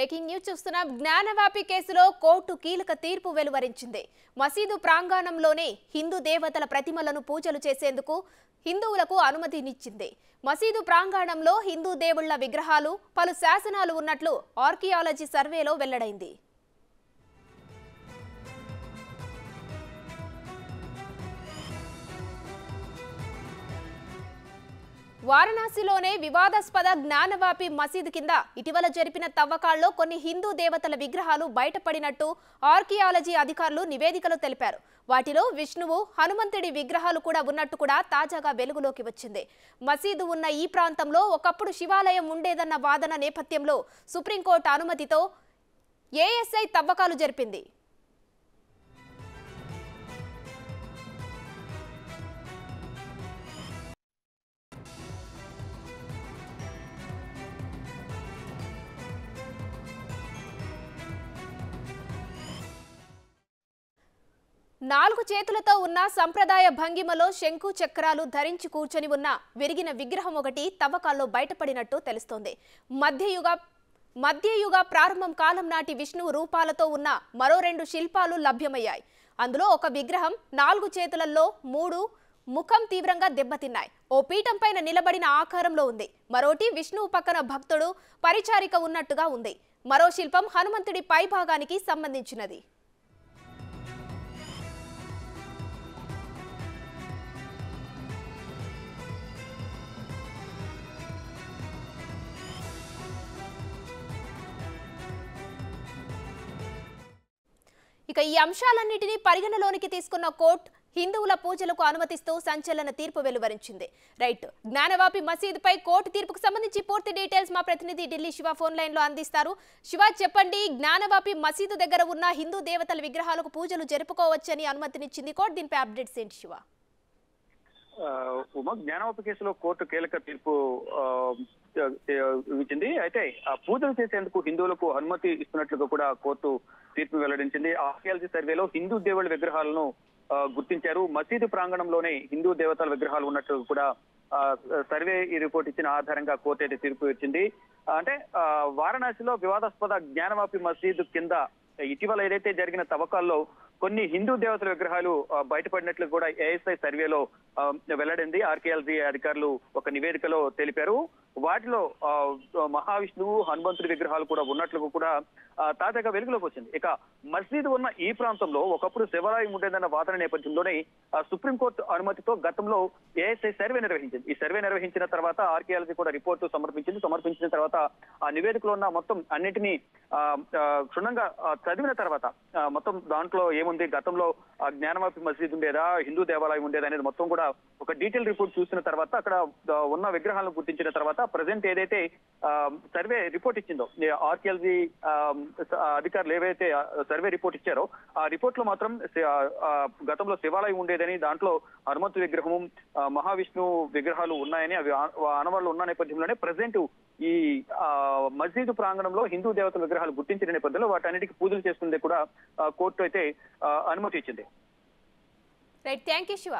Breaking news చూస్తున్నాం. జ్ఞానవాపి కేసులో court కీలక తీర్పు వెలువరించింది. మసీదు ప్రాంగణంలోనే హిందూ దేవతల ప్రతిమలను పూజలు చేసేందుకు హిందువులకు అనుమతినిచ్చింది. మసీదు ప్రాంగణంలో హిందూ దేవుళ్ల విగ్రహాలు, పలు శాసనాలు ఉన్నట్లు ఆర్కియాలజీ సర్వేలో వెల్లడైంది. వారణాసిలోనే వివాదాస్పద జ్ఞానవాపి మసీదు కింద ఇటీవల జరిపిన తవ్వకాల్లో కొన్ని హిందూ దేవతల విగ్రహాలు బయటపడినట్టు ఆర్కియాలజీ అధికారులు నివేదికలో తెలిపారు. వాటిలో విష్ణువు, హనుమంతుడి విగ్రహాలు కూడా ఉన్నట్టు కూడా తాజాగా వెలుగులోకి వచ్చింది. మసీదు ఉన్న ఈ ప్రాంతంలో ఒకప్పుడు శివాలయం ఉండేదన్న వాదన నేపథ్యంలో సుప్రీంకోర్టు అనుమతితో ఏఎస్ఐ తవ్వకాలు జరిపింది. నాలుగు చేతులతో ఉన్న సంప్రదాయ భంగిమలో శంకు చక్రాలు ధరించి కూర్చొని ఉన్న విరిగిన విగ్రహం ఒకటి తవ్వకాల్లో బయటపడినట్టు తెలుస్తోంది. మధ్యయుగ ప్రారంభం కాలం నాటి విష్ణువు రూపాలతో ఉన్న మరో 2 శిల్పాలు లభ్యమయ్యాయి. అందులో ఒక విగ్రహం 4 చేతులలో 3 ముఖం తీవ్రంగా దెబ్బతిన్నాయి. ఓ పీఠం పైన నిలబడిన ఆకారంలో ఉంది. మరోటి విష్ణువు పక్కన భక్తుడు, పరిచారిక ఉన్నట్టుగా ఉంది. మరో శిల్పం హనుమంతుడి పై భాగానికి సంబంధించినది. ఇక ఈ అంశాలన్నిటినీ పరిగణలోనికి తీసుకున్న కోర్టు హిందువుల పూజలకు అనుమతిస్తూ సంచలన తీర్పు వెలువరించింది. రైట్, జ్ఞానవాపి మసీదుపై కోర్టు తీర్పుకు సంబంధించి పూర్తి డీటెయిల్స్ మా ప్రతినిధి ఢిల్లీ శివ ఫోన్ లైన్ లో అందిస్తారు. శివ, చెప్పండి, జ్ఞానవాపి మసీదు దగ్గర ఉన్న హిందూ దేవతల విగ్రహాలకు పూజలు జరుపుకోవచ్చని అనుమతినిచ్చింది కోర్టు. దీనిపై అప్డేట్స్ ఏంటి శివ? జ్ఞానవాపి కేసులో కోర్టు కీలక తీర్పు ఇచ్చింది. అయితే పూజలు చేసేందుకు హిందువులకు అనుమతి ఇస్తున్నట్లుగా కూడా కోర్టు తీర్పు వెల్లడించింది. ఆర్కియాలజీ సర్వేలో హిందూ దేవుళ్ళ విగ్రహాలను గుర్తించారు. మసీదు ప్రాంగణంలోనే హిందూ దేవతల విగ్రహాలు ఉన్నట్లు కూడా సర్వే ఈ రిపోర్ట్ ఇచ్చిన ఆధారంగా కోర్టు అయితే తీర్పు ఇచ్చింది. అంటే వారణాసిలో వివాదాస్పద జ్ఞానవాపి మసీదు కింద ఇటీవల ఏదైతే జరిగిన తవ్వకాల్లో కొన్ని హిందూ దేవతల విగ్రహాలు బయటపడినట్లు కూడా ఏఎస్ఐ సర్వేలో వెల్లడింది. ఆర్కియాలజీ అధికారులు ఒక నివేదికలో తెలిపారు. వాటిలో మహావిష్ణువు, హనుమంతుడి విగ్రహాలు కూడా ఉన్నట్లు కూడా తాజాగా వెలుగులోకి వచ్చింది. ఇక మసీదు ఉన్న ఈ ప్రాంతంలో ఒకప్పుడు శివాలయం ఉండేదన్న వాదన నేపథ్యంలోనే సుప్రీంకోర్టు అనుమతితో గతంలో ఏఎస్ఐ సర్వే నిర్వహించింది. ఈ సర్వే నిర్వహించిన తర్వాత ఆర్కియాలజీ కూడా రిపోర్టు సమర్పించిన తర్వాత ఆ నివేదికలో ఉన్న మొత్తం అన్నిటినీ క్షుణ్ణంగా చదివిన తర్వాత మొత్తం దాంట్లో ఏముంది, గతంలో జ్ఞానవాపి మసీదు ఉండేదా, హిందూ దేవాలయం ఉండేదా అనేది మొత్తం కూడా ఒక డీటెయిల్ రిపోర్ట్ చూసిన తర్వాత అక్కడ ఉన్న విగ్రహాలను గుర్తించిన తర్వాత ప్రజెంట్ ఏదైతే సర్వే రిపోర్ట్ ఇచ్చిందో ఆర్కియాలజీ అధికారులు ఏవైతే సర్వే రిపోర్ట్ ఇచ్చారో ఆ రిపోర్ట్ లో మాత్రం గతంలో శివాలయం ఉండేదని, దాంట్లో హనుమంతు విగ్రహము, మహావిష్ణు విగ్రహాలు ఉన్నాయని, అవి ఆనవాళ్లు ఉన్న నేపథ్యంలోనే ప్రజెంట్ ఈ మసీదు ప్రాంగణంలో హిందూ దేవతల విగ్రహాలు గుర్తించిన నేపథ్యంలో వాటన్నిటికీ పూజలు చేసుకునే కూడా కోర్టు అయితే అనుమతి ఇచ్చింది. Right, thank you Shiva.